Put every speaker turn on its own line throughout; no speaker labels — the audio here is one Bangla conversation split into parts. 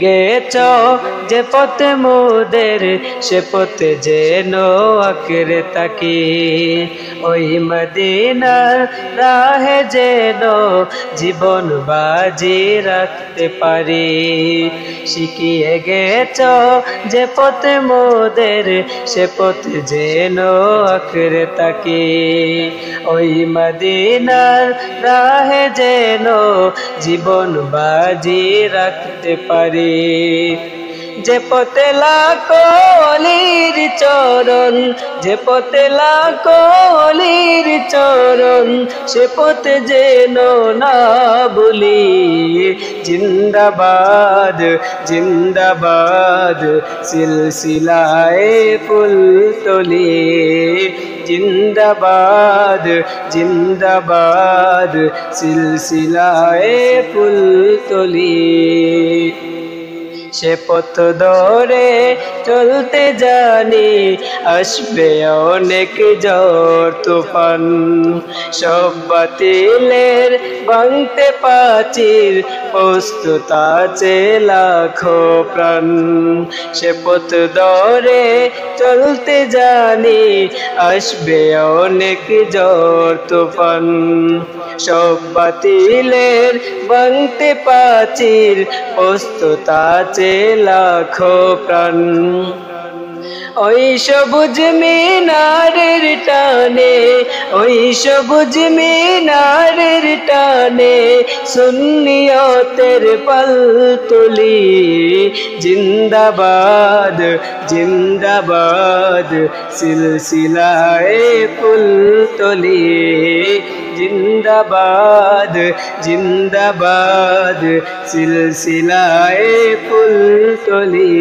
গেছ যে পথে মোদের সে পথে যেন আঁকড়ে থাকি, ওই মদিনার রাহে যেন জীবন বাজি রাখতে পারি। শিখিয়ে গেছ যে পথে মোদের সে পথে যেন আঁকড়ে থাকি, ওই মদিনার রাহে যেন জীবন বাজি রাখতে পারি। যে পথে লাখো অলির চরণ, যে পথে লাখো অলির চরণ, সে পথে যেন না ভুলি। জিন্দাবাদ জিন্দাবাদ সিলসিলায়ে ফুলতলি, জিন্দাবাদ জিন্দাবাদ সিলসিলায়ে ফুলতলি। সে পথ ধরে চলতে জানি আসবে অনেক ঝড় তুফান, সব বাতিলের ভাঙতে প্রাচীর প্রস্তুত আছে লাখো প্রাণ। সে পথ ধরে চলতে জানি আসবে অনেক ঝড় তুফান, সব বাতিলের ভাঙতে প্রাচীর প্রস্তুত আছে লাখো প্রাণ। ওই সবুজ মিনারের টানে, ওই সবুজ মিনারের টানে সুন্নিয়তের পালতলি। জিন্দাবাদ জিন্দাবাদ সিলসিলায়ে ফুলতলি, জিন্দাবাদ জিন্দাবাদ সিলসিলায়ে ফুলতলি।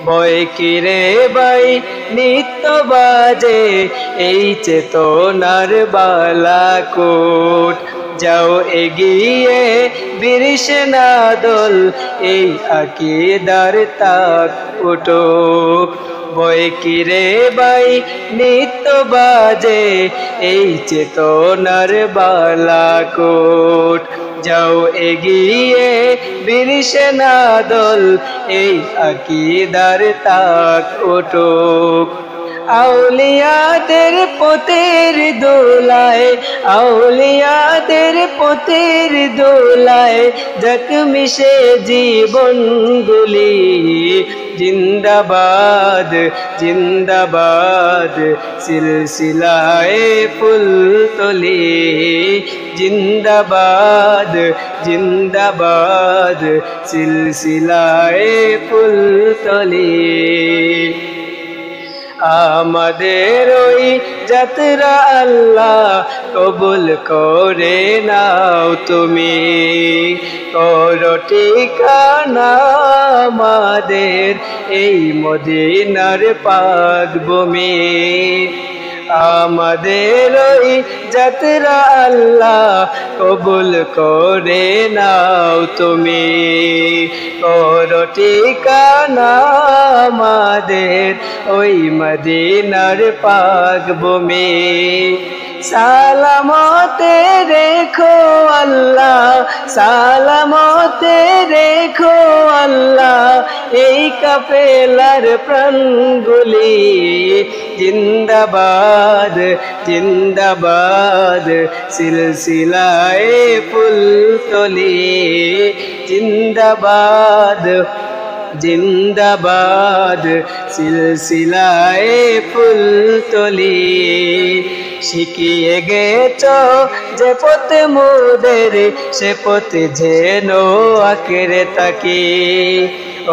বয় কিরে বাই নিত্য বাজে এই চেতনার বালাকোট, যাও এগিয়ে বীর সেনা দল এই আকীদার তাক উঠুক। বয় কিরে বাই নিত্য বাজে এই চেতনার বালাকোট, যাও এগিয়ে বীর সেনা দল এই আকীদার তাক উঠুক। আউলিয়াদের পথের দোলায়, আউলিয়াদের পথের দোলায় যাক মিশে জীবনগুলি। জিন্দাবাদ জিন্দাবাদ সিলসিলায়ে ফুলতলি, জিন্দাবাদ জিন্দাবাদ সিলসিলায়ে ফুলতলি। আমাদের ওই যাত্রা আল্লাহ কবুল করে নাও তুমি, করো ঠিকানা আমাদের এই মদিনার পাক ভূমি। আমাদের ওই যাত্রা আল্লাহ কবুল করে নাও তুমি, করো ঠিকানা আমাদের ওই মদিনার পাক ভূমি। সালামতে রেখো আল্লাহ, সালামতে রেখো আল্লাহ এই কাফেলার প্রাণগুলি। জিন্দাবাদ জিন্দাবাদ সিলসিলায়ে ফুলতলি, জিন্দাবাদ জিন্দাবাদ সিলসিলায়ে ফুলতলি। শিখিয়ে গেছ যে পথে মোদের সে পথে যেন আঁকড়ে থাকি,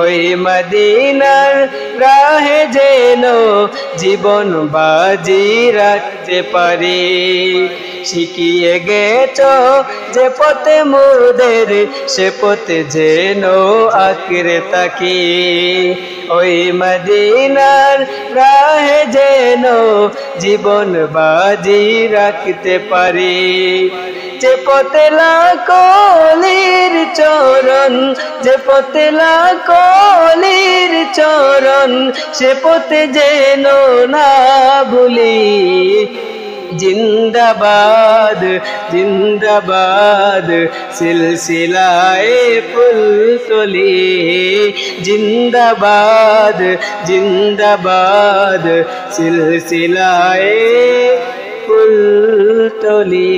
ওই মদিনার রাহে যেন জীবন বাজি রাখতে পারি। শিখিয়ে গেছ যে পথে মোদের সে পথে যেন আঁকড়ে থাকি, ওই মদিনার রাহে যেন জীবন বাজি রাখতে পারি। যে পথে লাখো অলির চরণ, যে পথে লাখো অলির চরণ, সে পথে যেন না ভুলি। जिंदाबाद जिंदाबाद सिलसिलाए फुलतली जिंदाबाद जिंदाबाद सिलसिलाए फुलतली।